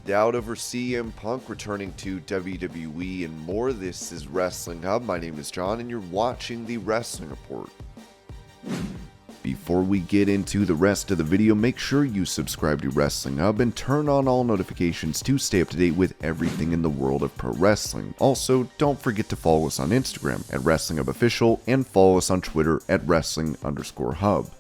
doubt over CM Punk returning to WWE and more. This is Wrestling Hub. My name is John and you're watching the Wrestling Report. Before we get into the rest of the video, make sure you subscribe to Wrestling Hub and turn on all notifications to stay up to date with everything in the world of pro wrestling. Also, don't forget to follow us on Instagram at Wrestling Hub Official and follow us on Twitter at Wrestling_Hub.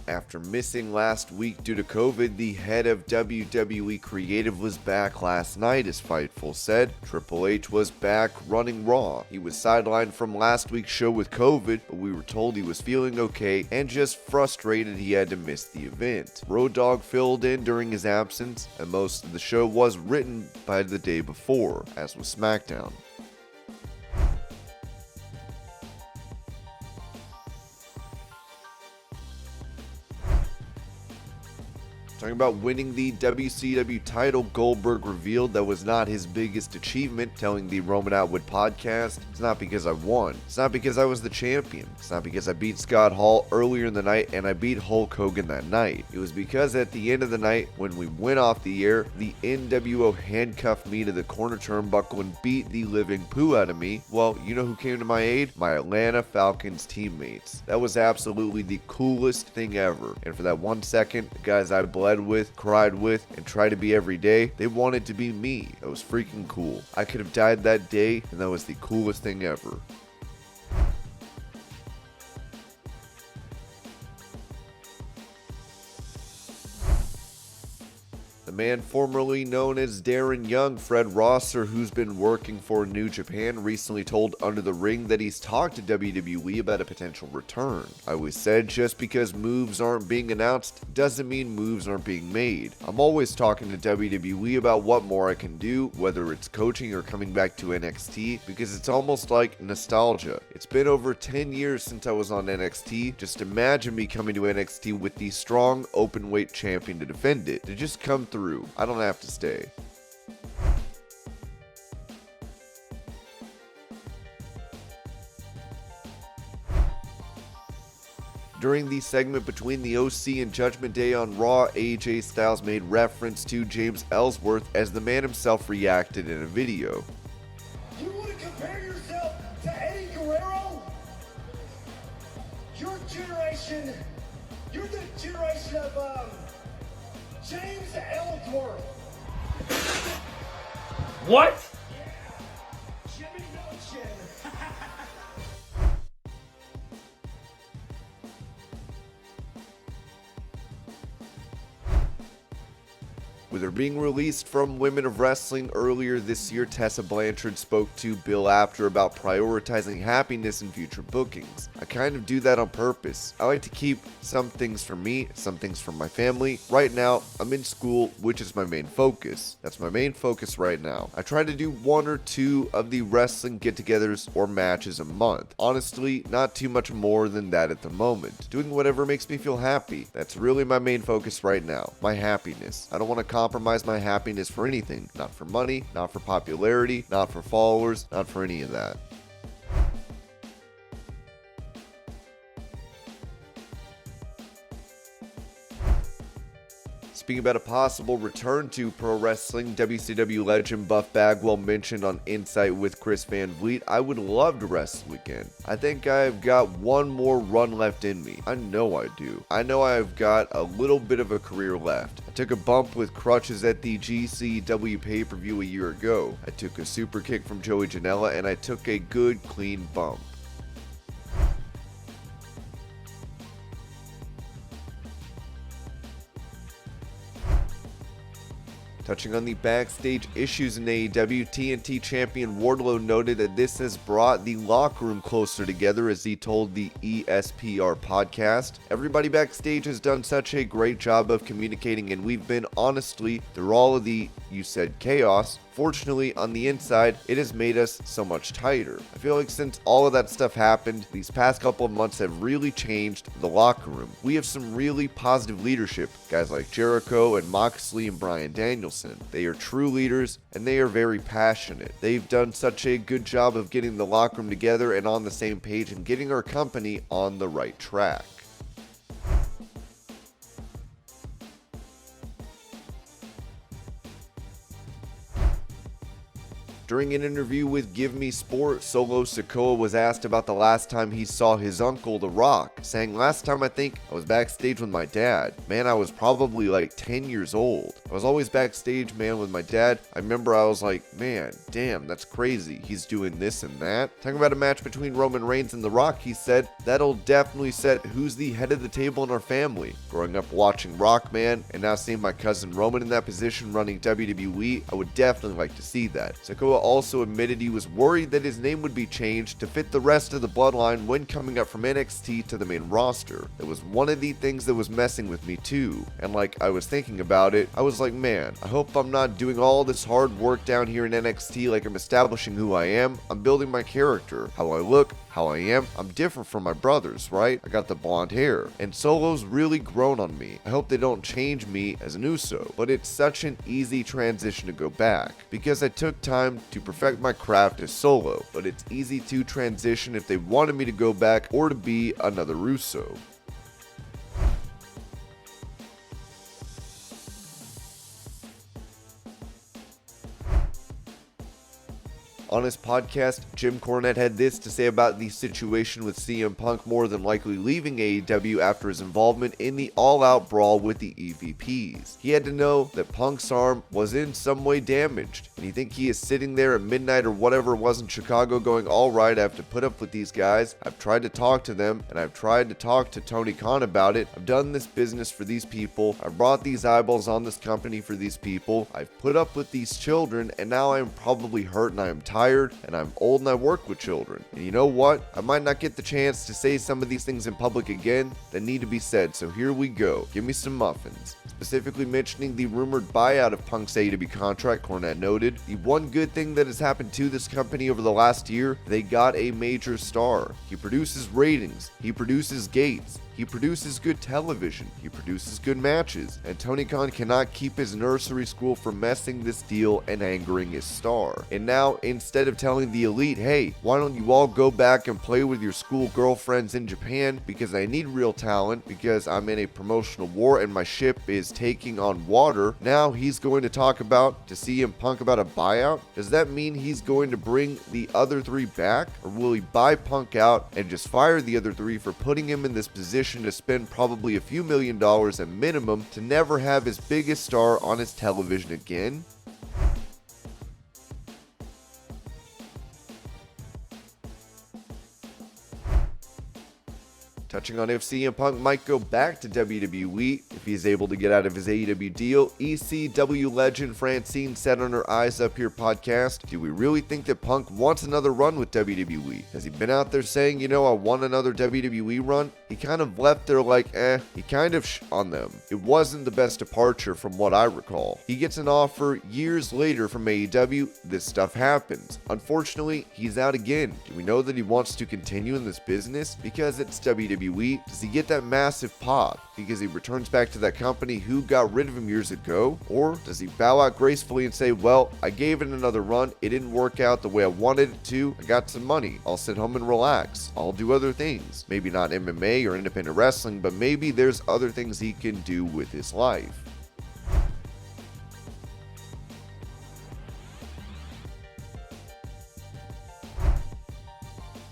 After missing last week due to COVID, the head of WWE Creative was back last night, as Fightful said. Triple H was back running Raw. He was sidelined from last week's show with COVID, but we were told he was feeling okay and just frustrated he had to miss the event. Road Dogg filled in during his absence, and most of the show was written by the day before, as was SmackDown. Talking about winning the WCW title, Goldberg revealed that was not his biggest achievement, telling the Roman Atwood podcast, "It's not because I won. It's not because I was the champion. It's not because I beat Scott Hall earlier in the night and I beat Hulk Hogan that night. It was because at the end of the night, when we went off the air, the NWO handcuffed me to the corner turnbuckle and beat the living poo out of me. Well, you know who came to my aid? My Atlanta Falcons teammates. That was absolutely the coolest thing ever. And for that 1 second, the guys I bled with, cried with, and try to be every day, they wanted to be me. That was freaking cool. I could have died that day, and that was the coolest thing ever." The man formerly known as Darren Young, Fred Rosser, who's been working for New Japan, recently told Under the Ring that he's talked to WWE about a potential return. "I always said just because moves aren't being announced doesn't mean moves aren't being made. I'm always talking to WWE about what more I can do, whether it's coaching or coming back to NXT, because it's almost like nostalgia. It's been over 10 years since I was on NXT. Just imagine me coming to NXT with the strong openweight champion to defend it. To just come through. I don't have to stay." During the segment between the OC and Judgment Day on Raw, AJ Styles made reference to James Ellsworth as the man himself reacted in a video. "You want to compare yourself to Eddie Guerrero? Your generation, you're the generation of James Ellsworth." What? Yeah, Jimmy Notion. With her being released from Women of Wrestling earlier this year, Tessa Blanchard spoke to Bill Apter about prioritizing happiness in future bookings. "I kind of do that on purpose. I like to keep some things for me, some things for my family. Right now, I'm in school, which is my main focus. That's my main focus right now. I try to do 1 or 2 of the wrestling get-togethers or matches a month. Honestly, not too much more than that at the moment. Doing whatever makes me feel happy. That's really my main focus right now. My happiness. I don't want to compromise my happiness for anything. Not for money, not for popularity, not for followers, not for any of that." Speaking about a possible return to pro wrestling, WCW legend Buff Bagwell mentioned on Insight with Chris Van Vliet, "I would love to wrestle again. I think I've got one more run left in me. I know I do. I know I've got a little bit of a career left. I took a bump with crutches at the GCW pay-per-view a year ago. I took a super kick from Joey Janela and I took a good clean bump." Touching on the backstage issues in AEW, TNT champion Wardlow noted that this has brought the locker room closer together as he told the ESPR podcast. "Everybody backstage has done such a great job of communicating and we've been honestly through all of the, you said, chaos. Fortunately, on the inside, it has made us so much tighter. I feel like since all of that stuff happened, these past couple of months have really changed the locker room. We have some really positive leadership, guys like Jericho and Moxley and Bryan Danielson. person. They are true leaders, and they are very passionate. They've done such a good job of getting the locker room together and on the same page and getting our company on the right track. During an interview with Give Me Sport, Solo Sikoa was asked about the last time he saw his uncle, The Rock, saying, "Last time I think I was backstage with my dad. Man, I was probably like 10 years old. I was always backstage, man, with my dad. I remember I was like, man, damn, that's crazy. He's doing this and that." Talking about a match between Roman Reigns and The Rock, he said, "That'll definitely set who's the head of the table in our family. Growing up watching Rock, man, and now seeing my cousin Roman in that position running WWE, I would definitely like to see that." Sikoa also admitted he was worried that his name would be changed to fit the rest of the bloodline when coming up from NXT to the main roster. It was one of the things that was messing with me too, and like I was thinking about it, I was like, man, I hope I'm not doing all this hard work down here in NXT like I'm establishing who I am. I'm building my character, how I look, how I am. I'm different from my brothers, right? I got the blonde hair, and Solo's really grown on me. I hope they don't change me as an Uso, but it's such an easy transition to go back because I took time to perfect my craft as Solo, but it's easy to transition if they wanted me to go back or to be another Uso. On his podcast, Jim Cornette had this to say about the situation with CM Punk more than likely leaving AEW after his involvement in the all-out brawl with the EVPs. He had to know that Punk's arm was in some way damaged, and you think he is sitting there at midnight or whatever it was in Chicago going, "Alright, I have to put up with these guys. I've tried to talk to them, and I've tried to talk to Tony Khan about it. I've done this business for these people. I've brought these eyeballs on this company for these people. I've put up with these children, and now I am probably hurt and I am tired, and I'm old and I work with children. And you know what? I might not get the chance to say some of these things in public again that need to be said, so here we go. Give me some muffins." Specifically mentioning the rumored buyout of Punk's AEW contract, Cornette noted, "The one good thing that has happened to this company over the last year, they got a major star. He produces ratings. He produces gates. He produces good television. He produces good matches. And Tony Khan cannot keep his nursery school from messing this deal and angering his star. And now, instead of telling the elite, hey, why don't you all go back and play with your school girlfriends in Japan because I need real talent because I'm in a promotional war and my ship is taking on water, now he's going to talk about to CM Punk about a buyout? Does that mean he's going to bring the other three back? Or will he buy Punk out and just fire the other three for putting him in this position to spend probably a few $1,000,000 at minimum to never have his biggest star on his television again? Touching on if CM Punk might go back to WWE if he's able to get out of his AEW deal, ECW legend Francine said on her Eyes Up Here podcast, "Do we really think that Punk wants another run with WWE? Has he been out there saying, you know, I want another WWE run?" He kind of left there like, he kind of on them. It wasn't the best departure from what I recall. He gets an offer years later from AEW, this stuff happens. Unfortunately, he's out again. Do we know that he wants to continue in this business? Because it's WWE. Does he get that massive pop because he returns back to that company who got rid of him years ago? Or does he bow out gracefully and say, well, I gave it another run, it didn't work out the way I wanted it to, I got some money, I'll sit home and relax, I'll do other things, maybe not MMA or independent wrestling, but maybe there's other things he can do with his life.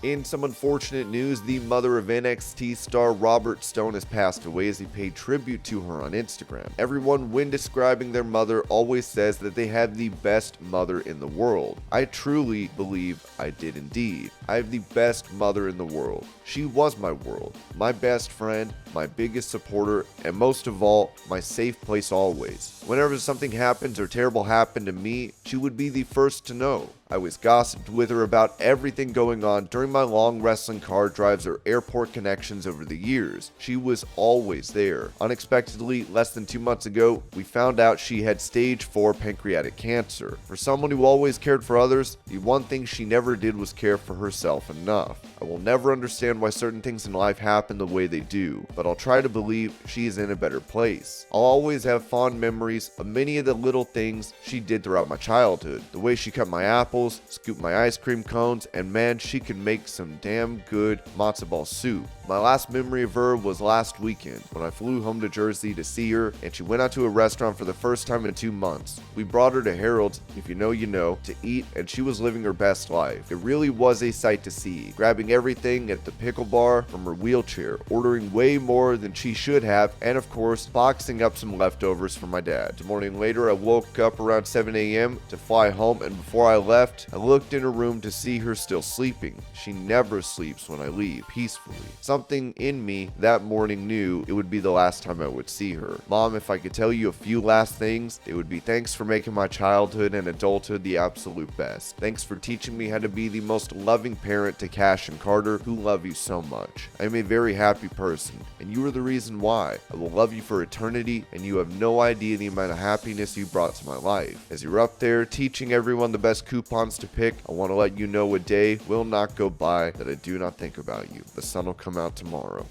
In some unfortunate news, the mother of NXT star Robert Stone has passed away as he paid tribute to her on Instagram. Everyone, when describing their mother, always says that they have the best mother in the world. I truly believe I did indeed. I have the best mother in the world. She was my world, my best friend, my biggest supporter, and most of all, my safe place always. Whenever something happens or terrible happened to me, she would be the first to know. I always gossiped with her about everything going on during my long wrestling car drives or airport connections over the years. She was always there. Unexpectedly, less than 2 months ago, we found out she had stage 4 pancreatic cancer. For someone who always cared for others, the one thing she never did was care for herself enough. I will never understand why certain things in life happen the way they do, but I'll try to believe she is in a better place. I'll always have fond memories of many of the little things she did throughout my childhood. The way she cut my apples, scooped my ice cream cones, and man, she could make some damn good matzo ball soup. My last memory of her was last weekend when I flew home to Jersey to see her, and she went out to a restaurant for the first time in 2 months. We brought her to Harold's, if you know you know, to eat, and she was living her best life. It really was a sight to see, grabbing everything at the pickle bar from her wheelchair, ordering way more than she should have, and of course, boxing up some leftovers for my dad. The morning later, I woke up around 7 a.m. to fly home, and before I left, I looked in her room to see her still sleeping. She never sleeps when I leave, peacefully. Something in me that morning knew it would be the last time I would see her. Mom, if I could tell you a few last things, it would be thanks for making my childhood and adulthood the absolute best. Thanks for teaching me how to be the most loving parent to Cash and Carter, who love you so much. I am a very happy person, and you are the reason why. I will love you for eternity, and you have no idea the amount of happiness you brought to my life. As you're up there teaching everyone the best coupons to pick, I want to let you know a day will not go by that I do not think about you. The sun will come out tomorrow.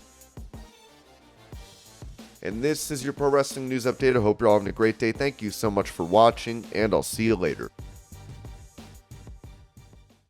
And this is your pro wrestling news update. I hope you're all having a great day. Thank you so much for watching, and I'll see you later.